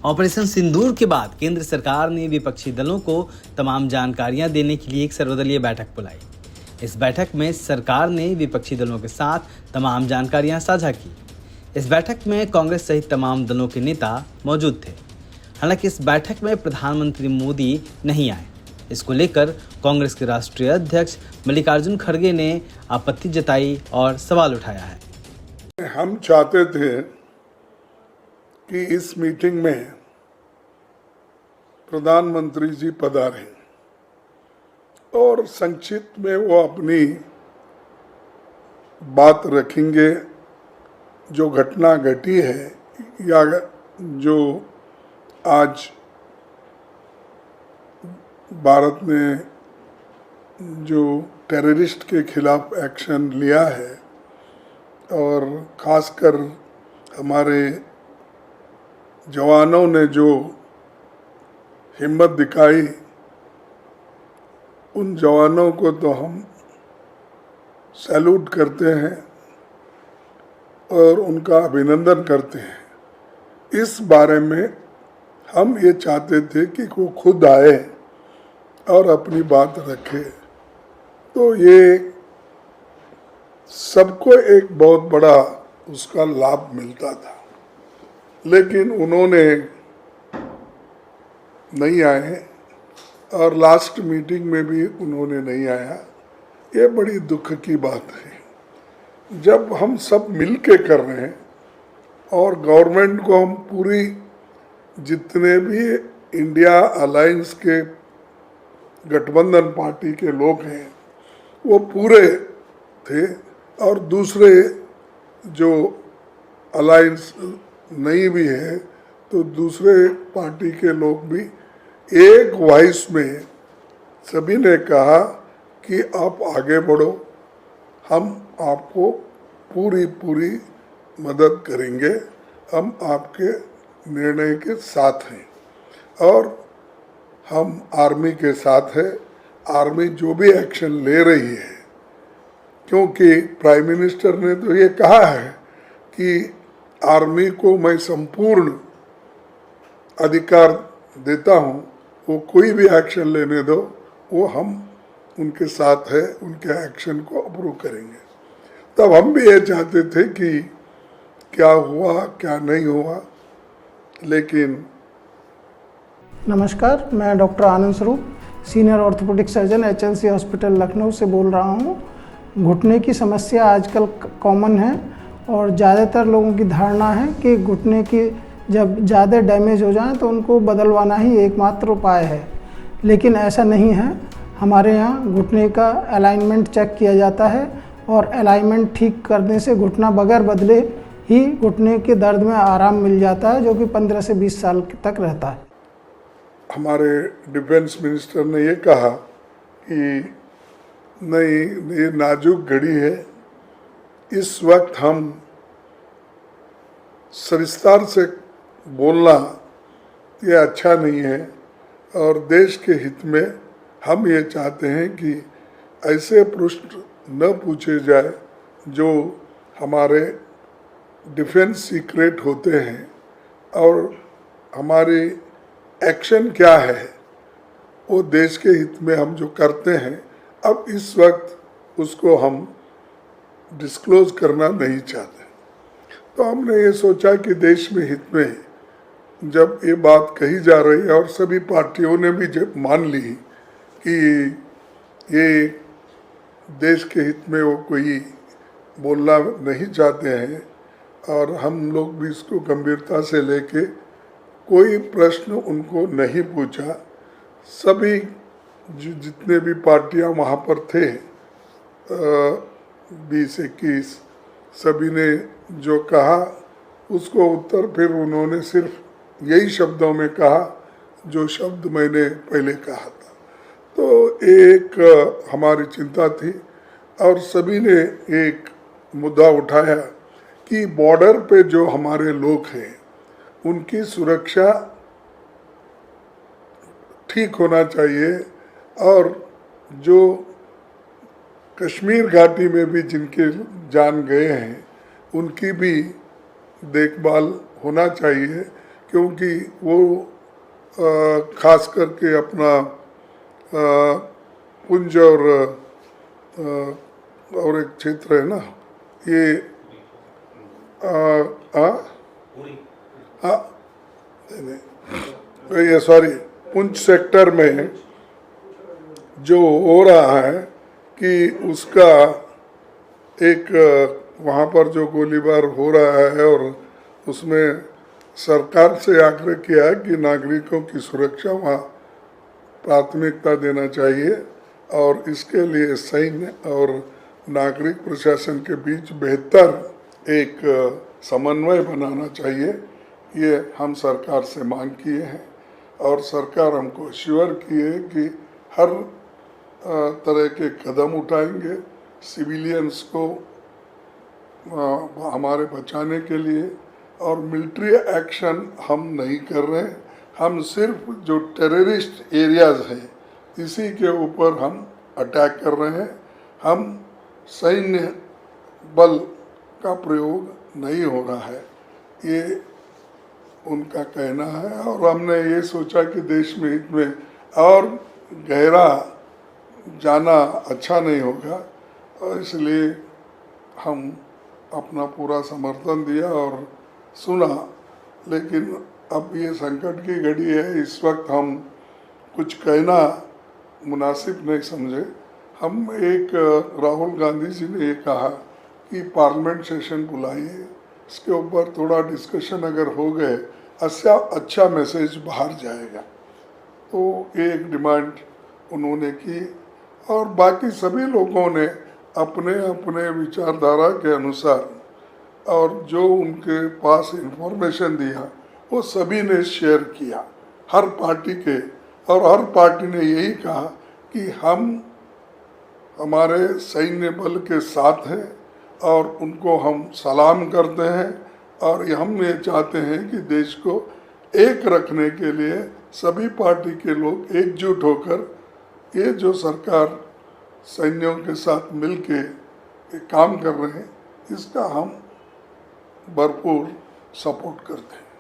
Operation सिंदूर के बाद केंद्र सरकार ने विपक्षी दलों को तमाम जानकारियां देने के लिए एक सर्वदलीय बैठक बुलाई। इस बैठक में सरकार ने विपक्षी दलों के साथ तमाम जानकारियां साझा की। इस बैठक में कांग्रेस सहित तमाम दलों के नेता मौजूद थे। हालांकि इस बैठक में प्रधानमंत्री मोदी नहीं आए। इसको लेकर कांग्रेस के राष्ट्रीय अध्यक्ष मल्लिकार्जुन खड़गे ने आपत्ति जताई और सवाल उठाया है। हम चाहते थे कि इस मीटिंग में प्रधानमंत्री जी पधारें और संक्षिप्त में वो अपनी बात रखेंगे। जो घटना घटी है या जो आज भारत ने जो टेररिस्ट के खिलाफ एक्शन लिया है और खासकर हमारे जवानों ने जो हिम्मत दिखाई, उन जवानों को तो हम सैल्यूट करते हैं और उनका अभिनंदन करते हैं। इस बारे में हम ये चाहते थे कि वो खुद आए और अपनी बात रखे, तो ये सबको एक बहुत बड़ा उसका लाभ मिलता था। लेकिन उन्होंने नहीं आए और लास्ट मीटिंग में भी उन्होंने नहीं आया। ये बड़ी दुख की बात है। जब हम सब मिल के कर रहे हैं और गवर्नमेंट को हम पूरी जितने भी इंडिया अलायंस के गठबंधन पार्टी के लोग हैं वो पूरे थे और दूसरे जो अलायंस नहीं भी है तो दूसरे पार्टी के लोग भी एक वॉइस में सभी ने कहा कि आप आगे बढ़ो, हम आपको पूरी मदद करेंगे, हम आपके निर्णय के साथ हैं और हम आर्मी के साथ है। आर्मी जो भी एक्शन ले रही है, क्योंकि प्राइम मिनिस्टर ने तो ये कहा है कि आर्मी को मैं संपूर्ण अधिकार देता हूँ, वो कोई भी एक्शन लेने दो, वो हम उनके साथ है, उनके एक्शन को अप्रूव करेंगे। तब हम भी ये चाहते थे कि क्या हुआ क्या नहीं हुआ, लेकिन नमस्कार, मैं डॉक्टर आनंद स्वरूप, senior orthopaedic surgeon HLC hospital Lucknow से बोल रहा हूँ। घुटने की समस्या आजकल कॉमन है और ज़्यादातर लोगों की धारणा है कि घुटने की जब ज़्यादा डैमेज हो जाए तो उनको बदलवाना ही एकमात्र उपाय है, लेकिन ऐसा नहीं है। हमारे यहाँ घुटने का अलाइनमेंट चेक किया जाता है और अलाइनमेंट ठीक करने से घुटना बगैर बदले ही घुटने के दर्द में आराम मिल जाता है, जो कि 15 से 20 साल तक रहता है। हमारे डिफेंस मिनिस्टर ने ये कहा कि नहीं, ये नाजुक घड़ी है, इस वक्त हम सविस्तार से बोलना ये अच्छा नहीं है और देश के हित में हम ये चाहते हैं कि ऐसे प्रश्न न पूछे जाए जो हमारे डिफेंस सीक्रेट होते हैं और हमारी एक्शन क्या है वो देश के हित में हम जो करते हैं, अब इस वक्त उसको हम डिस्क्लोज करना नहीं चाहते। तो हमने ये सोचा कि देश में हित में जब ये बात कही जा रही है और सभी पार्टियों ने भी जब मान ली कि ये देश के हित में वो कोई बोलना नहीं चाहते हैं और हम लोग भी इसको गंभीरता से लेके कोई प्रश्न उनको नहीं पूछा। सभी जितने भी पार्टियां वहाँ पर थे 20-21 सभी ने जो कहा उसको उत्तर फिर उन्होंने सिर्फ यही शब्दों में कहा जो शब्द मैंने पहले कहा था। तो एक हमारी चिंता थी और सभी ने एक मुद्दा उठाया कि बॉर्डर पे जो हमारे लोग हैं उनकी सुरक्षा ठीक होना चाहिए और जो कश्मीर घाटी में भी जिनके जान गए हैं उनकी भी देखभाल होना चाहिए, क्योंकि वो खास करके अपना पुंज और एक क्षेत्र है ना, ये ये सॉरी पुंछ सेक्टर में जो हो रहा है कि उसका एक वहाँ पर जो गोलीबार हो रहा है और उसमें सरकार से आग्रह किया है कि नागरिकों की सुरक्षा वहाँ प्राथमिकता देना चाहिए और इसके लिए सैन्य और नागरिक प्रशासन के बीच बेहतर एक समन्वय बनाना चाहिए। ये हम सरकार से मांग किए हैं और सरकार हमको श्योर की है कि हर तरह के कदम उठाएंगे सिविलियंस को हमारे बचाने के लिए। और मिलिट्री एक्शन हम नहीं कर रहे हैं, हम सिर्फ जो टेररिस्ट एरियाज हैं इसी के ऊपर हम अटैक कर रहे हैं। हम सैन्य बल का प्रयोग नहीं हो रहा है, ये उनका कहना है। और हमने ये सोचा कि देश में हित में और गहरा जाना अच्छा नहीं होगा और इसलिए हम अपना पूरा समर्थन दिया और सुना। लेकिन अब ये संकट की घड़ी है, इस वक्त हम कुछ कहना मुनासिब नहीं समझे। हम एक राहुल गांधी जी ने ये कहा कि पार्लियामेंट सेशन बुलाइए, इसके ऊपर थोड़ा डिस्कशन अगर हो गए अच्छा मैसेज बाहर जाएगा। तो एक डिमांड उन्होंने की और बाकी सभी लोगों ने अपने अपने विचारधारा के अनुसार और जो उनके पास इंफॉर्मेशन दिया वो सभी ने शेयर किया, हर पार्टी के। और हर पार्टी ने यही कहा कि हम हमारे सैन्य बल के साथ हैं और उनको हम सलाम करते हैं और हम ये चाहते हैं कि देश को एक रखने के लिए सभी पार्टी के लोग एकजुट होकर ये जो सरकार सैन्यों के साथ मिलके काम कर रहे हैं इसका हम भरपूर सपोर्ट करते हैं।